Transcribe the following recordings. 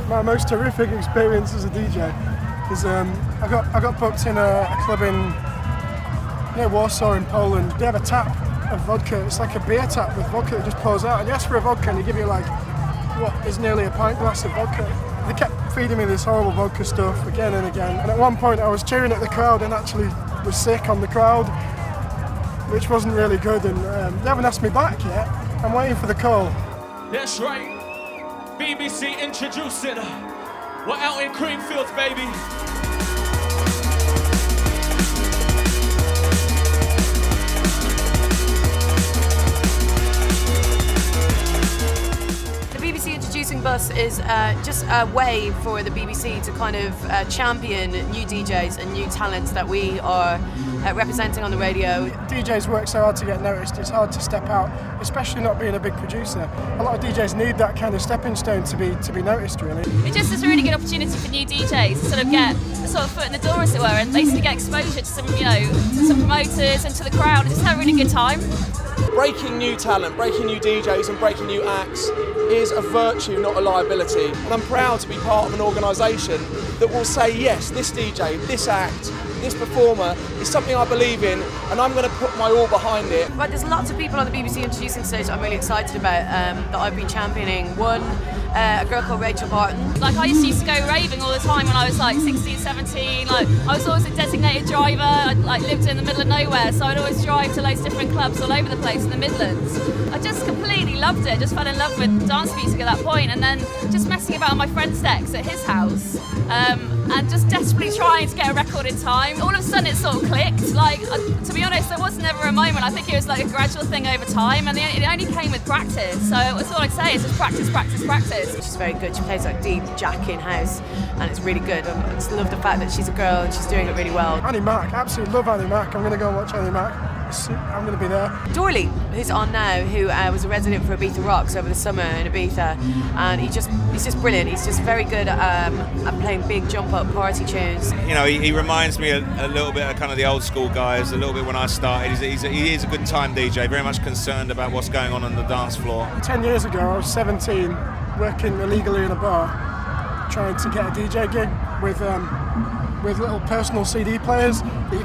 my most terrific experience as a DJ is I got booked in a club in near Warsaw in Poland. They have a tap of vodka. It's like a beer tap with vodka that just pours out. And you ask for a vodka and they give you like what is nearly a pint glass of vodka. They kept feeding me this horrible vodka stuff again and again. And at one point I was cheering at the crowd and actually was sick on the crowd, which wasn't really good. And they haven't asked me back yet. I'm waiting for the call. That's right. BBC introducing. We're out in Creamfields, baby. BBC Introducing Bus is just a way for the BBC to kind of champion new DJs and new talents that we are representing on the radio. DJs work so hard to get noticed, it's hard to step out, especially not being a big producer. A lot of DJs need that kind of stepping stone to be noticed, really. It just is a really good opportunity for new DJs to sort of get a sort of foot in the door, as it were, and basically get exposure to some, to some promoters and to the crowd and just have a really good time. Breaking new talent, breaking new DJs and breaking new acts is a virtue, not a liability. And I'm proud to be part of an organisation that will say, yes, this DJ, this act, this performer is something I believe in and I'm going to put my all behind it. But there's lots of people on the BBC Introducing stage that I'm really excited about that I've been championing. One, a girl called Rachel Barton. Like I used to go raving all the time when I was like 16, 17. Like I was always a designated driver. I lived in the middle of nowhere, so I'd always drive to loads of different clubs all over the place in the Midlands. I just completely loved it. Just fell in love with dance music at that point, and then just messing about on my friend's decks at his house, and just desperately trying to get a record in time. All of a sudden, it sort of clicked. Like to be honest, there was never a moment. I think it was like a gradual thing over time, and it only came with practice. So that's all I'd say is just practice, practice, practice. She's very good. She plays like deep jack in house, and it's really good. I just love the fact that she's a girl and she's doing it really well. Annie Mac, absolutely love Annie Mac. I'm going to go and watch Annie Mac. I'm going to be there. Dorley, who's on now, who was a resident for Ibiza Rocks over the summer in Ibiza, and he's just brilliant. He's just very good at playing big jump up party tunes. You know, he reminds me a little bit of kind of the old school guys, a little bit when I started. He is a good time DJ, very much concerned about what's going on the dance floor. 10 years ago, I was 17, working illegally in a bar, trying to get a DJ gig with little personal CD players that you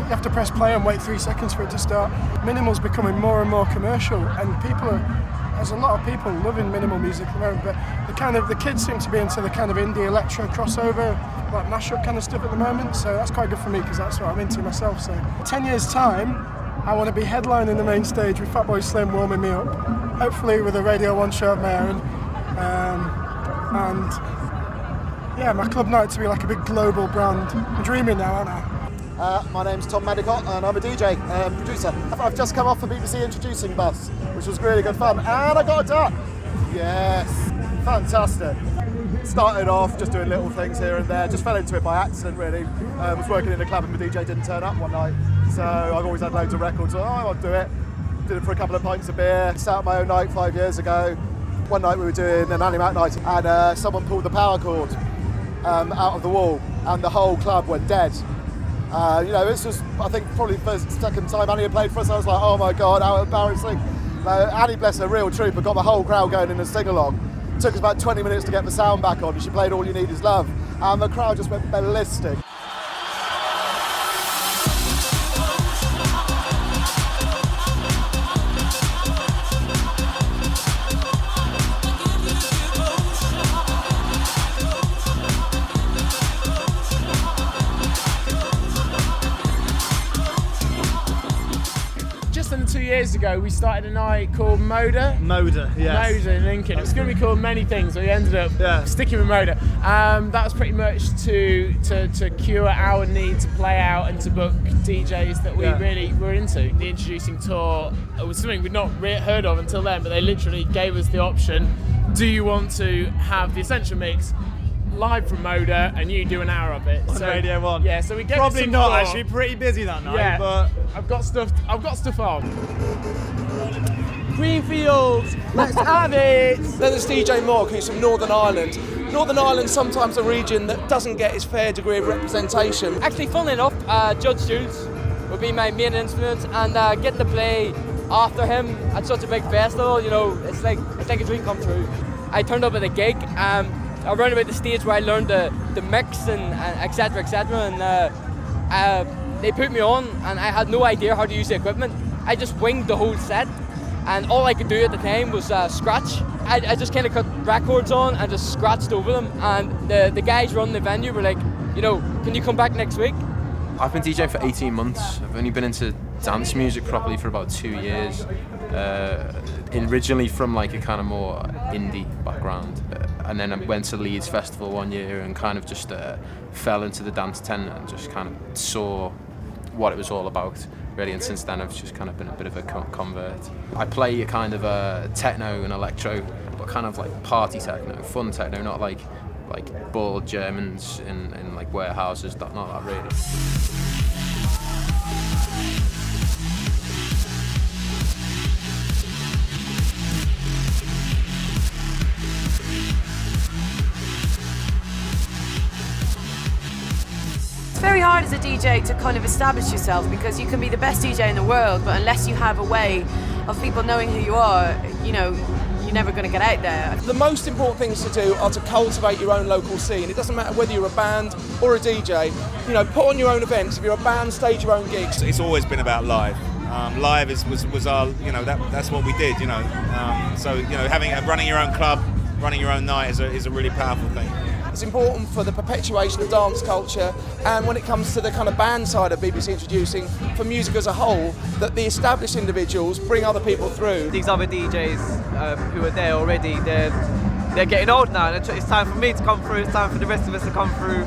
have to press play and wait 3 seconds for it to start. Minimal's becoming more and more commercial, and there's a lot of people loving minimal music at the moment, but the kids seem to be into the kind of indie electro crossover, like mashup kind of stuff at the moment, so that's quite good for me because that's what I'm into myself. So 10 years time, I want to be headlining the main stage with Fatboy Slim warming me up, hopefully with a Radio 1 show of my own, and yeah, my club night to be like a big global brand. I'm dreaming now, aren't I? My name's Tom Medicott and I'm a DJ producer. I've just come off the BBC Introducing Bus, which was really good fun, and I got a duck. Yes, fantastic. Started off just doing little things here and there, just fell into it by accident really. Was working in a club and the DJ didn't turn up one night, so I've always had loads of records, so I'll do it. Did it for a couple of pints of beer, started my own night 5 years ago. One night we were doing an Annie Mac night and someone pulled the power cord out of the wall and the whole club went dead. It's just, I think, probably the second time Annie had played for us, I was like, oh my God, how embarrassing. Annie, bless her, real trooper, got the whole crowd going in a sing-along. Took us about 20 minutes to get the sound back on, and she played All You Need Is Love, and the crowd just went ballistic. Than 2 years ago, we started a night called Moda, yes. Moda in Lincoln. It was going to be called many things, but we ended up sticking with Moda. That was pretty much to cure our need to play out and to book DJs that we really were into. The Introducing tour was something we'd not heard of until then, but they literally gave us the option: do you want to have the Essential Mix live from Moda and you do an hour of it on Radio 1? Yeah, so we gave probably it some not thought. actually, pretty busy that night, yeah, but I've got stuff on. Creamfields, let's have it! There's DJ Morg, who's from Northern Ireland. Northern Ireland's sometimes a region that doesn't get its fair degree of representation. Actually, funnily enough, Judge Jules would be my main influence, and get to play after him at such a big festival, it's like a dream come true. I turned up at a gig, around about the stage where I learned the mix and etc. And they put me on, and I had no idea how to use the equipment. I just winged the whole set, and all I could do at the time was scratch. I just kind of cut records on and just scratched over them, and the guys running the venue were like, you know, can you come back next week? I've been DJing for 18 months. I've only been into dance music properly for about 2 years. Originally from like a kind of more indie background, and then I went to Leeds Festival one year and kind of just fell into the dance tent and just kind of saw what it was all about, really. And since then I've just kind of been a bit of a convert. I play a kind of techno and electro, but kind of like party techno, fun techno, not like bald Germans in like warehouses, not that really. It's very hard as a DJ to kind of establish yourself, because you can be the best DJ in the world, but unless you have a way of people knowing who you are, you know, you're never going to get out there. The most important things to do are to cultivate your own local scene. It doesn't matter whether you're a band or a DJ. You know, put on your own events. If you're a band, stage your own gigs. It's always been about live. Live was our, you know, that's what we did, you know. So, you know, running your own club, running your own night is a really powerful thing. It's important for the perpetuation of dance culture, and when it comes to the kind of band side of BBC Introducing, for music as a whole, that the established individuals bring other people through. These other DJs who are there already, they're getting old now, and it's time for me to come through, it's time for the rest of us to come through.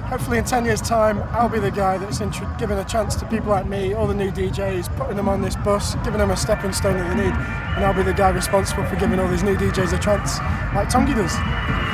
Hopefully in 10 years' time, I'll be the guy that's giving a chance to people like me, all the new DJs, putting them on this bus, giving them a stepping stone that they need, and I'll be the guy responsible for giving all these new DJs a chance, like Tongi does.